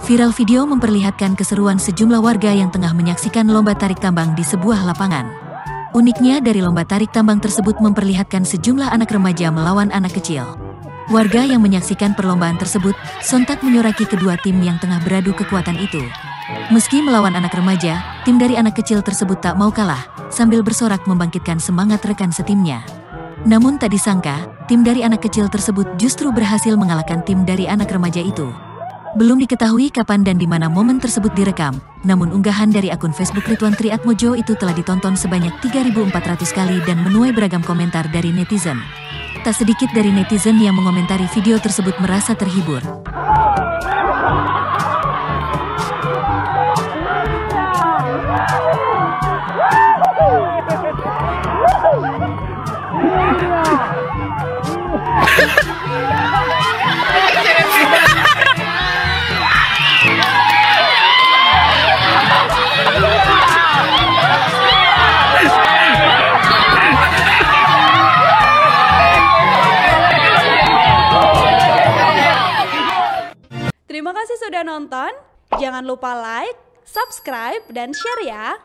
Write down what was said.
Viral video memperlihatkan keseruan sejumlah warga yang tengah menyaksikan lomba tarik tambang di sebuah lapangan. Uniknya dari lomba tarik tambang tersebut memperlihatkan sejumlah anak remaja melawan anak kecil. Warga yang menyaksikan perlombaan tersebut sontak menyoraki kedua tim yang tengah beradu kekuatan itu. Meski melawan anak remaja, tim dari anak kecil tersebut tak mau kalah, sambil bersorak membangkitkan semangat rekan setimnya. Namun tak disangka, tim dari anak kecil tersebut justru berhasil mengalahkan tim dari anak remaja itu. Belum diketahui kapan dan di mana momen tersebut direkam, namun unggahan dari akun Facebook Ridwan Triatmojo itu telah ditonton sebanyak 3.400 kali dan menuai beragam komentar dari netizen. Tak sedikit dari netizen yang mengomentari video tersebut merasa terhibur. Terima kasih sudah nonton. Jangan lupa like, subscribe, dan share ya.